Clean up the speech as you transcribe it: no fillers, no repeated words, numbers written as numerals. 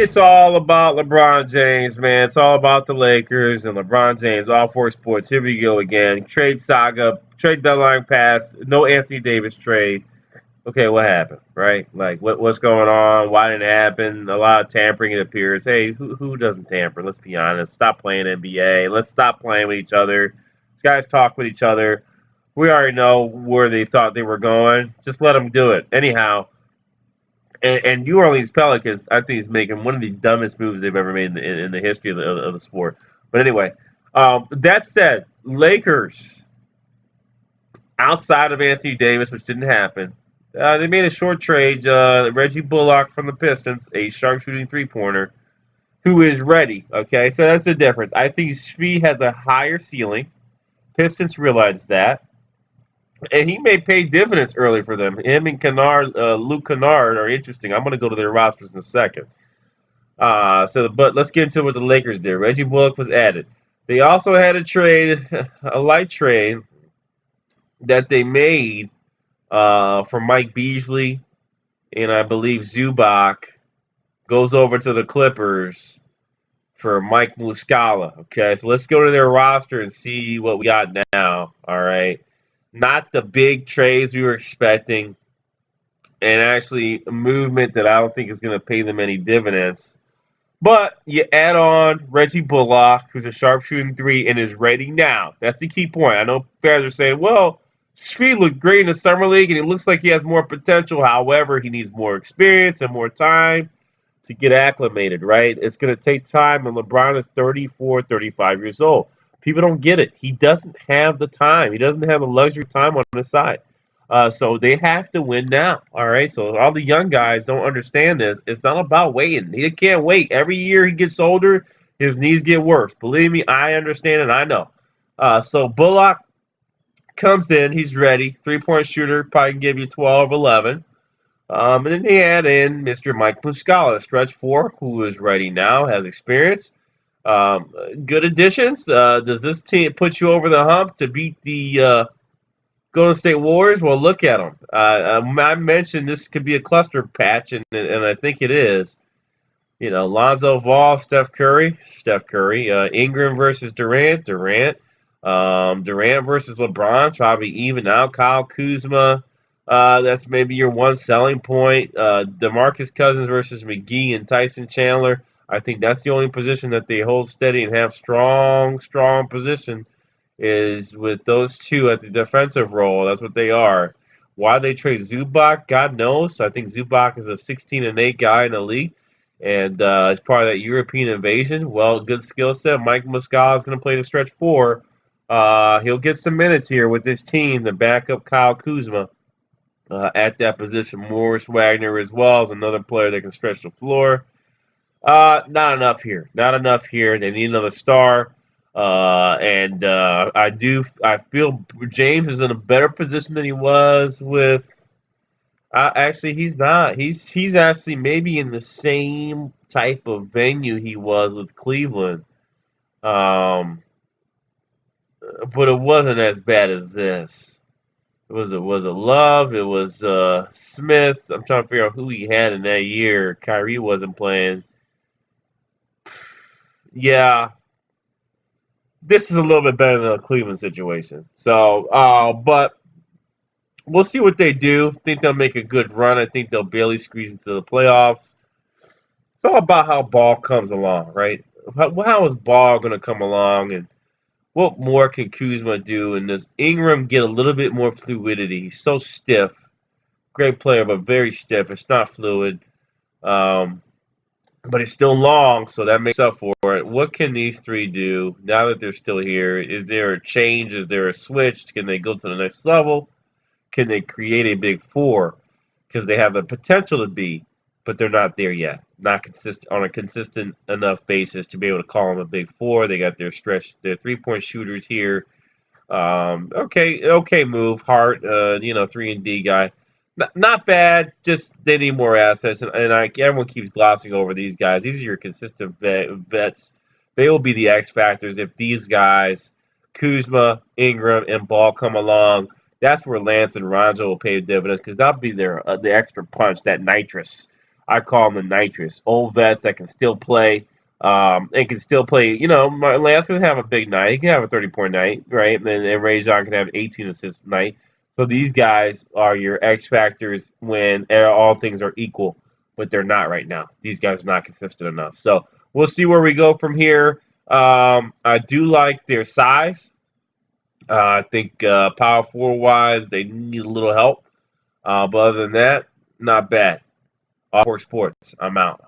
It's all about LeBron James, man. It's all about the Lakers and LeBron James. All four sports. Here we go again. Trade saga. Trade deadline passed. No Anthony Davis trade. Okay, what happened? Right? Like, what's going on? Why didn't it happen? A lot of tampering, it appears. Hey, who doesn't tamper? Let's be honest. Stop playing NBA. Let's stop playing with each other. These guys talk with each other. We already know where they thought they were going. Just let them do it. Anyhow, and New Orleans Pelicans, I think, is making one of the dumbest moves they've ever made in the history of the sport. But anyway, that said, Lakers, outside of Anthony Davis, which didn't happen, they made a short trade. Reggie Bullock from the Pistons, a sharpshooting three-pointer, who is ready. Okay, so that's the difference. I think Svi has a higher ceiling. Pistons realize that. And he may pay dividends early for them. Him and Kennard, Luke Kennard, are interesting. I'm going to go to their rosters in a second. But let's get into what the Lakers did. Reggie Bullock was added. They also had a trade, a light trade that they made for Mike Beasley, and I believe Zubac goes over to the Clippers for Mike Muscala. Okay, so let's go to their roster and see what we got now. All right, not the big trades we were expecting, and actually a movement that I don't think is going to pay them any dividends. But you add on Reggie Bullock, who's a sharpshooting three and is ready now. That's the key point. I know fans are saying, well, Svi looked great in the summer league and it looks like he has more potential. However, he needs more experience and more time to get acclimated, right? It's going to take time, and LeBron is 34, 35 years old. People don't get it. He doesn't have the time. He doesn't have the luxury time on his side. So they have to win now. All right. So all the young guys don't understand this. It's not about waiting. He can't wait. Every year he gets older, his knees get worse. Believe me, I understand it. I know. So Bullock comes in. He's ready. 3-point shooter. Probably can give you 12, 11. And then they add in Mr. Mike Muscala, stretch four, who is ready now, has experience. Good additions. Does this team put you over the hump to beat the Golden State Warriors? Well, look at them. I mentioned this could be a cluster patch, and I think it is. You know, Lonzo Ball, Steph Curry. Ingram versus Durant. Durant versus LeBron, probably even out. Kyle Kuzma. That's maybe your one selling point. DeMarcus Cousins versus McGee and Tyson Chandler. I think that's the only position that they hold steady and have strong position is with those two at the defensive role. That's what they are. Why they trade Zubac, God knows. I think Zubac is a 16-8 guy in the league, and as part of that European invasion, well, good skill set. Mike Muscala is going to play the stretch four. He'll get some minutes here with this team to back up Kyle Kuzma at that position. Morris Wagner as well is another player that can stretch the floor. Not enough here. Not enough here. They need another star. I feel James is in a better position than he was with. Actually, he's not. He's actually maybe in the same type of venue he was with Cleveland. Um, but it wasn't as bad as this. Was it Love? It was Smith. I'm trying to figure out who he had in that year. Kyrie wasn't playing. Yeah, this is a little bit better than a Cleveland situation. So, but we'll see what they do. I think they'll make a good run. I think they'll barely squeeze into the playoffs. It's all about how Ball comes along, right? How is Ball going to come along, and what more can Kuzma do? And does Ingram get a little bit more fluidity? He's so stiff. Great player, but very stiff. It's not fluid. Um, but it's still long, so that makes up for it. What can these three do now that they're still here? Is there a change? Is there a switch? Can they go to the next level? Can they create a big four? Because they have the potential to be, but they're not there yet. Not consistent on a consistent enough basis to be able to call them a big four. They got their 3-point shooters here. Okay move, Hart. 3-and-D guy. Not bad. Just they need more assets, and everyone keeps glossing over these guys. These are your consistent vets. They will be the X factors if these guys, Kuzma, Ingram, and Ball come along. That's where Lance and Ronjo will pay dividends because that'll be the extra punch, that nitrous I call them the nitrous. Old vets that can still play, and can still play. Lance can have a big night. He can have a 30-point night, right? And Rajon can have 18 assists night. So these guys are your X factors when all things are equal, but they're not right now. These guys are not consistent enough. So we'll see where we go from here. I do like their size. I think power forward wise, they need a little help. But other than that, not bad. All for sports. I'm out.